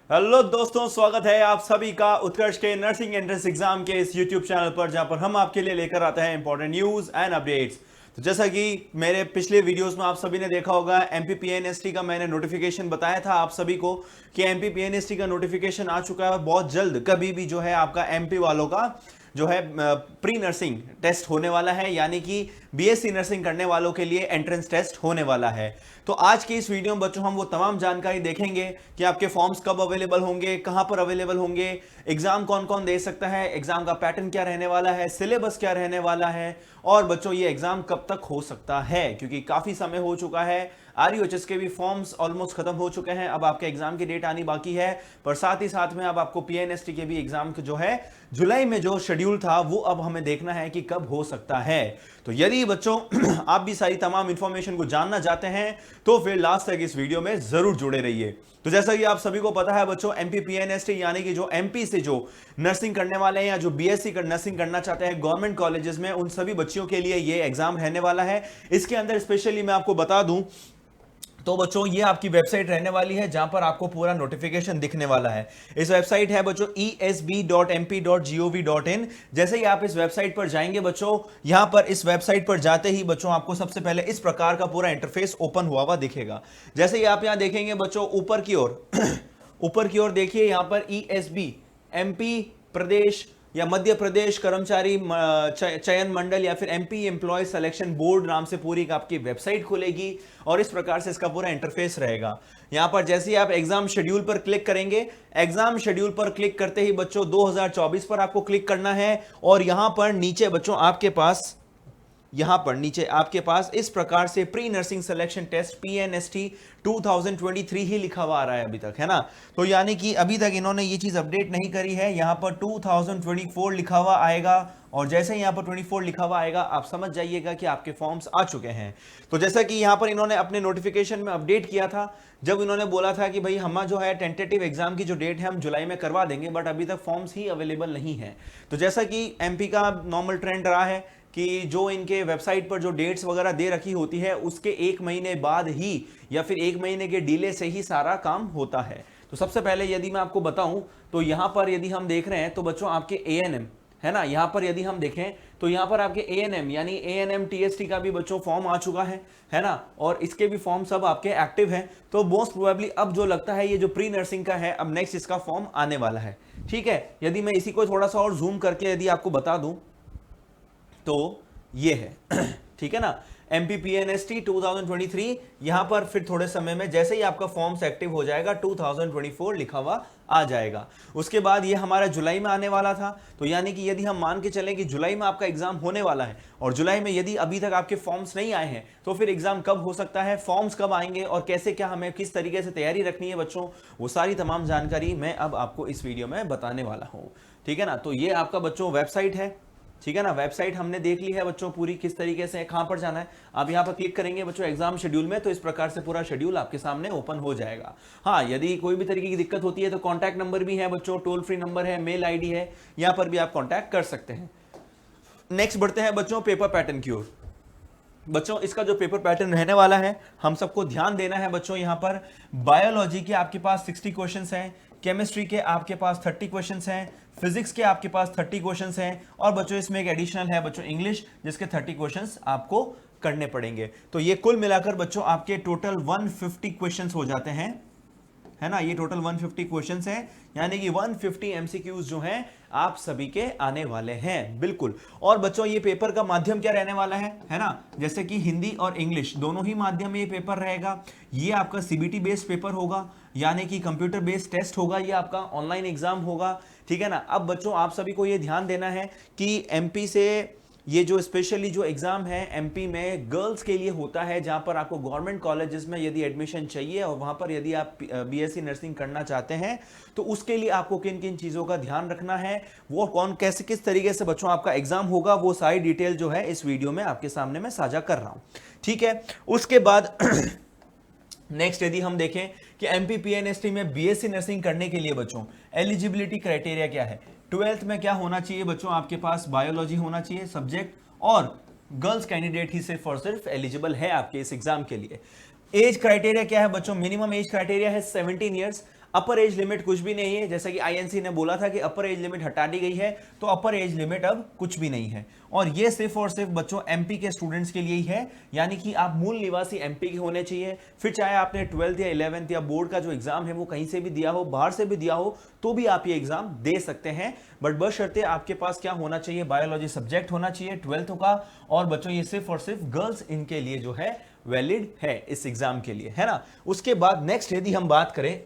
Hello दोस्तों, स्वागत है आप सभी का उत्कर्ष के नर्सिंग एंट्रेंस एग्जाम के इस यूट्यूब चैनल पर, जहां पर हम आपके लिए लेकर आते हैं इंपॉर्टेंट न्यूज एंड अपडेट्स। तो जैसा कि मेरे पिछले वीडियोस में आप सभी ने देखा होगा, एमपीपीएनएसटी का मैंने नोटिफिकेशन बताया था आप सभी को कि एमपीपीएनएसटी का नोटिफिकेशन आ चुका है और बहुत जल्द कभी भी जो है आपका एमपी वालों का जो है प्री नर्सिंग टेस्ट होने वाला है, यानी कि बीएससी नर्सिंग करने वालों के लिए एंट्रेंस टेस्ट होने वाला है। तो आज की इस वीडियो में बच्चों हम वो तमाम जानकारी देखेंगे कि आपके फॉर्म्स कब अवेलेबल होंगे, कहां पर अवेलेबल होंगे, एग्जाम कौन कौन दे सकता है, एग्जाम का पैटर्न क्या रहने वाला है, सिलेबस क्या रहने वाला है, और बच्चों ये एग्जाम कब तक हो सकता है, क्योंकि काफी समय हो चुका है। आरयूएचएस के भी फॉर्म्स ऑलमोस्ट खत्म हो चुके हैं, अब आपके एग्जाम की डेट आनी बाकी है। पर साथ ही साथ में अब आपको पीएनएसटी के भी एग्जाम जो है जुलाई में जो शेड्यूल था वो अब हमें देखना है कि कब हो सकता है। तो यदि बच्चों आप भी सारी तमाम इंफॉर्मेशन को जानना चाहते हैं तो फिर लास्ट तक इस वीडियो में जरूर जुड़े रहिए। तो जैसा कि आप सभी को पता है बच्चों, एमपीपीएनएसटी यानी कि जो एमपी से जो नर्सिंग करने वाले हैं या जो बीएससी नर्सिंग करना चाहते हैं गवर्नमेंट कॉलेजेस में, उन सभी बच्चों के लिए ये एग्जाम रहने वाला है। इसके अंदर स्पेशली मैं आपको बता दूं तो बच्चों ये आपकी वेबसाइट रहने वाली है जहां पर आपको पूरा नोटिफिकेशन दिखने वाला है। इस वेबसाइट है बच्चों esb.mp.gov.in। जैसे ही आप इस वेबसाइट पर जाएंगे बच्चों, यहां पर इस वेबसाइट पर जाते ही बच्चों आपको सबसे पहले इस प्रकार का पूरा इंटरफेस ओपन हुआ दिखेगा। जैसे ही आप यहां देखेंगे बच्चों ऊपर की ओर ऊपर की ओर देखिए, यहां पर ईएसबी एमपी प्रदेश या मध्य प्रदेश कर्मचारी चयन मंडल या फिर एमपी एम्प्लॉय सिलेक्शन बोर्ड नाम से पूरी आपकी वेबसाइट खुलेगी और इस प्रकार से इसका पूरा इंटरफेस रहेगा। यहां पर जैसे ही आप एग्जाम शेड्यूल पर क्लिक करेंगे, एग्जाम शेड्यूल पर क्लिक करते ही बच्चों 2024 पर आपको क्लिक करना है और यहां पर नीचे बच्चों आपके पास यहां पर नीचे आपके पास इस प्रकार से pre nursing selection test PNST 2023 ही लिखा हुआ आ रहा है अभी तक, है ना। तो यानी कि अभी तक इन्होंने ये चीज अपडेट नहीं करी है। यहां पर 2024 लिखा हुआ आएगा और जैसे ही यहां पर 24 लिखा हुआ आएगा आप समझ जाइएगा कि आपके फॉर्म्स आ चुके हैं। तो जैसा कि यहां पर इन्होंने अपने नोटिफिकेशन में अपडेट किया था, जब इन्होंने बोला था कि भाई हम जो है टेंटेटिव एग्जाम की जो डेट है हम जुलाई में करवा देंगे, बट अभी तक फॉर्म्स ही अवेलेबल नहीं है। तो जैसा कि एमपी का नॉर्मल ट्रेंड रहा है कि जो इनके वेबसाइट पर जो डेट्स वगैरह दे रखी होती है उसके 1 महीने बाद ही या फिर 1 महीने के डिले से ही सारा काम होता है। तो सबसे पहले यदि मैं आपको बताऊं तो यहां पर यदि हम देख रहे हैं तो बच्चों आपके एएनएम, है ना, यहां पर यदि हम देखें तो यहां पर आपके एएनएम यानी एएनएम टीएसटी का भी बच्चों फॉर्म आ चुका है ना, और इसके भी फॉर्म सब आपके एक्टिव हैं। तो मोस्ट प्रोबेबली अब जो लगता है ये जो प्री नर्सिंग का है, अब नेक्स्ट इसका फॉर्म आने वाला है। ठीक है, यदि मैं इसी को थोड़ा सा और जूम करके यदि आपको बता दूं तो ये है ठीक है ना, एमपीपीएनएसटी 2023। यहां पर फिर थोड़े समय में जैसे ही आपका फॉर्म्स एक्टिव हो जाएगा 2024 लिखा हुआ आ जाएगा। उसके बाद ये हमारा जुलाई में आने वाला था। तो यानी कि यदि हम मान के चलें कि जुलाई में आपका एग्जाम होने वाला है और जुलाई में यदि अभी तक आपके फॉर्म्स नहीं आए हैं तो फिर एग्जाम कब हो सकता है, फॉर्म्स कब आएंगे और कैसे, क्या हमें किस तरीके से तैयारी रखनी है बच्चों, वो सारी तमाम जानकारी मैं अब आपको इस वीडियो में बताने वाला हूं। ठीक है ना, तो ये आपका बच्चों वेबसाइट है। ठीक है ना, वेबसाइट हमने देख ली है बच्चों पूरी किस तरीके से, कहां पर जाना है। आप यहां पर क्लिक करेंगे बच्चों एग्जाम शेड्यूल में तो इस प्रकार से पूरा शेड्यूल आपके सामने ओपन हो जाएगा। हाँ, यदि कोई भी तरीके की दिक्कत होती है तो कॉन्टैक्ट नंबर भी है बच्चों, टोल फ्री नंबर है, मेल आईडी है, यहां पर भी आप कॉन्टैक्ट कर सकते हैं। नेक्स्ट बढ़ते हैं बच्चों पेपर पैटर्न की ओर। बच्चों इसका जो पेपर पैटर्न रहने वाला है हम सबको ध्यान देना है बच्चों। यहां पर बायोलॉजी के आपके पास 60 क्वेश्चंस हैं, केमिस्ट्री के आपके पास 30 क्वेश्चंस हैं, फिजिक्स के आपके पास 30 क्वेश्चंस हैं और बच्चों इसमें एक एडिशनल है बच्चों इंग्लिश, जिसके 30 क्वेश्चंस आपको करने पड़ेंगे। तो ये कुल मिलाकर बच्चों आपके टोटल 150 क्वेश्चंस हो जाते हैं, है ना। ये टोटल 150 क्वेश्चंस हैं, यानी कि 150 एमसीक्यूज जो हैं आप सभी के आने वाले हैं, बिल्कुल। और बच्चों ये पेपर का माध्यम क्या रहने वाला है ना, जैसे कि हिंदी और इंग्लिश दोनों ही माध्यम में ये पेपर रहेगा। ये आपका सीबीटी बेस्ड पेपर होगा, यानी कि कंप्यूटर बेस्ड टेस्ट होगा, ये आपका ऑनलाइन एग्जाम होगा। ठीक है ना। अब बच्चों आप सभी को ये ध्यान देना है कि एमपी से ये जो स्पेशली जो एग्जाम है एमपी में गर्ल्स के लिए होता है, जहां पर आपको गवर्नमेंट कॉलेजेस में यदि एडमिशन चाहिए और वहां पर यदि आप बीएससी नर्सिंग करना चाहते हैं तो उसके लिए आपको किन किन चीजों का ध्यान रखना है, वो कौन कैसे किस तरीके से बच्चों आपका एग्जाम होगा, वो सारी डिटेल जो है इस वीडियो में आपके सामने मैं साझा कर रहा हूं। ठीक है, उसके बाद नेक्स्ट यदि हम देखें कि एमपीपीएनएसटी में बीएससी नर्सिंग करने के लिए बच्चों एलिजिबिलिटी क्राइटेरिया क्या है। 12th में क्या होना चाहिए बच्चों, आपके पास बायोलॉजी होना चाहिए सब्जेक्ट, और गर्ल्स कैंडिडेट ही सिर्फ और सिर्फ एलिजिबल है आपके इस एग्जाम के लिए। एज क्राइटेरिया क्या है बच्चों, मिनिमम एज क्राइटेरिया है 17 ईयर्स, अपर एज लिमिट कुछ भी नहीं है, जैसा कि आईएनसी ने बोला था कि अपर एज लिमिट हटा दी गई है, तो अपर एज लिमिट अब कुछ भी नहीं है। और ये सिर्फ और सिर्फ बच्चों एमपी के स्टूडेंट्स के लिए ही है, यानी कि आप मूल निवासी एमपी के होने चाहिए। फिर चाहे आपने 12th या 11th या बोर्ड का जो एग्जाम है वो कहीं से भी दिया हो, बाहर से भी दिया हो, तो भी आप ये एग्जाम दे सकते हैं। बट बशर्ते आपके पास क्या होना चाहिए, बायोलॉजी सब्जेक्ट होना चाहिए 12th का। और बच्चों ये सिर्फ और सिर्फ गर्ल्स इनके लिए जो है वैलिड है इस एग्जाम के लिए, है ना। उसके बाद नेक्स्ट यदि हम बात करें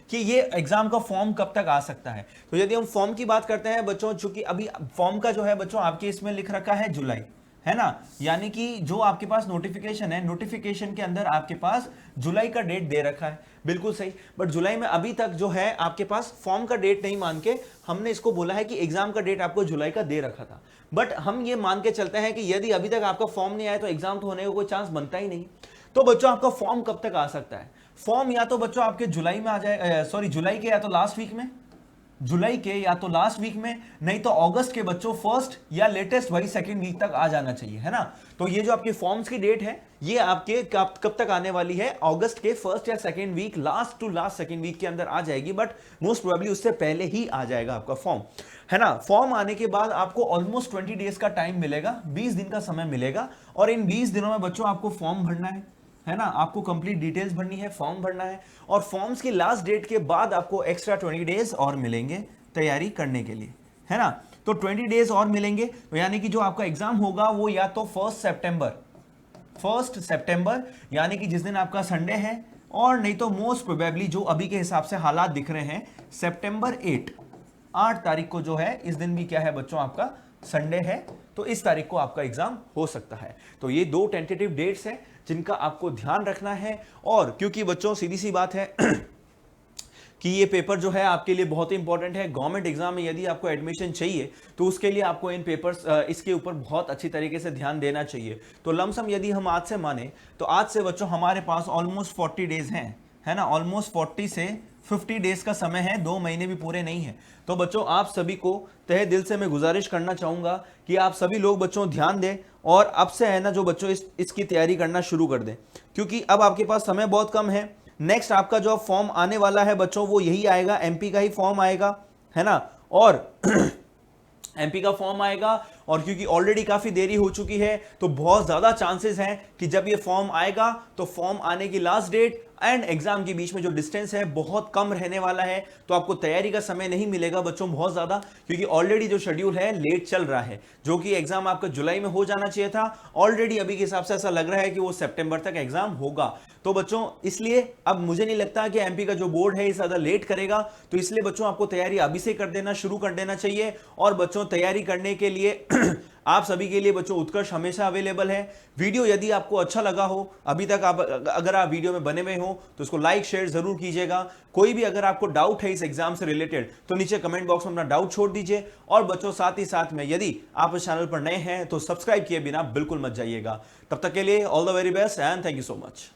कि ये एग्जाम का फॉर्म कब तक आ सकता है, तो यदि हम फॉर्म की बात करते हैं बच्चों, चूंकि अभी फॉर्म का जो है बच्चों आपके इसमें लिख रखा है जुलाई, है ना, यानी कि जो आपके पास नोटिफिकेशन है, नोटिफिकेशन के अंदर आपके पास जुलाई का डेट दे रखा है, बिल्कुल सही। बट जुलाई में अभी तक जो है आपके पास फॉर्म का डेट नहीं मान के हमने इसको बोला है कि एग्जाम का डेट आपको जुलाई का दे रखा था। बट हम ये मान के चलते हैं कि यदि अभी तक आपका फॉर्म नहीं आया तो एग्जाम तो होने का कोई चांस बनता ही नहीं। तो बच्चों आपका फॉर्म कब तक आ सकता है? फॉर्म या तो बच्चों आपके जुलाई में आ जाए, सॉरी जुलाई के या तो लास्ट वीक में, जुलाई के या तो लास्ट वीक में, नहीं तो अगस्त के बच्चों फर्स्ट या लेटेस्ट वही सेकंड वीक तक आ जाना चाहिए, है ना। तो ये जो आपके फॉर्म्स की डेट है ये आपके कब तक आने वाली है, अगस्त के फर्स्ट या second week, last to last second week के अंदर आ जाएगी। बट मोस्ट प्रोबेबली उससे पहले ही आ जाएगा आपका फॉर्म, है ना। फॉर्म आने के बाद आपको ऑलमोस्ट 20 डेज का टाइम मिलेगा, 20 दिन का समय मिलेगा। और इन 20 दिनों में बच्चों आपको फॉर्म भरना है ना, आपको कंप्लीट डिटेल्स भरनी है, फॉर्म भरना है। और फॉर्म्स की लास्ट डेट के बाद आपको एक्स्ट्रा 20 डेज और मिलेंगे तैयारी करने के लिए, है ना। तो 20 डेज और मिलेंगे, तो यानी कि जो आपका एग्जाम होगा वो या तो 1 सितंबर यानी कि जिस दिन आपका संडे है, और नहीं तो मोस्ट प्रोबेबली जो अभी के हिसाब से हालात दिख रहे हैं सितंबर 8 तारीख को जो है, इस दिन भी क्या है बच्चों आपका संडे है, तो इस तारीख को आपका एग्जाम हो सकता है। तो ये 2 टेंटेटिव डेट्स हैं जिनका आपको ध्यान रखना है। और क्योंकि बच्चों सीधी सी बात है कि ये पेपर जो है आपके लिए बहुत ही इंपॉर्टेंट है, गवर्नमेंट एग्जाम में यदि आपको एडमिशन चाहिए तो उसके लिए आपको इन पेपर्स इसके ऊपर बहुत अच्छी तरीके से ध्यान देना चाहिए। तो लमसम यदि हम आज से माने तो आज से बच्चों हमारे पास ऑलमोस्ट 40 डेज हैं, है ना, ऑलमोस्ट 40 से 50 डेज का समय है, 2 महीने भी पूरे नहीं है। तो बच्चों आप सभी को तहे दिल से मैं गुजारिश करना चाहूंगा कि आप सभी लोग बच्चों ध्यान दें और अब से है ना जो बच्चों इसकी तैयारी करना शुरू कर दें, क्योंकि अब आपके पास समय बहुत कम है। नेक्स्ट आपका जो फॉर्म आने वाला है बच्चों वो यही आएगा, एमपी का ही फॉर्म आएगा, है ना। और एमपी का फॉर्म आएगा, और क्योंकि ऑलरेडी काफी देरी हो चुकी है तो बहुत ज्यादा चांसेस हैं कि जब ये फॉर्म आएगा तो फॉर्म आने की लास्ट डेट एंड एग्जाम के बीच में जो डिस्टेंस है बहुत कम रहने वाला है। तो आपको तैयारी का समय नहीं मिलेगा बच्चों बहुत ज्यादा, क्योंकि ऑलरेडी जो शेड्यूल है लेट चल रहा है, जो कि एग्जाम आपका जुलाई में हो जाना चाहिए था, ऑलरेडी अभी के हिसाब से ऐसा लग रहा है कि वो सितंबर तक एग्जाम होगा। तो बच्चों इसलिए अब मुझे नहीं लगता कि एमपी का जो बोर्ड है इस ज्यादा लेट करेगा, तो इसलिए बच्चों आपको तैयारी अभी से कर देना शुरू कर देना चाहिए। और बच्चों तैयारी करने के लिए आप सभी के लिए बच्चों उत्कर्ष हमेशा अवेलेबल है। वीडियो यदि आपको अच्छा लगा हो, अभी तक आप अगर आप वीडियो में बने हुए हो तो इसको लाइक शेयर जरूर कीजिएगा। कोई भी अगर आपको डाउट है इस एग्जाम से रिलेटेड तो नीचे कमेंट बॉक्स में अपना डाउट छोड़ दीजिए। और बच्चों साथ ही साथ में यदि आप इस चैनल पर नए हैं तो सब्सक्राइब किए बिना बिल्कुल मत जाइएगा। तब तक के लिए all the very best and thank you so much.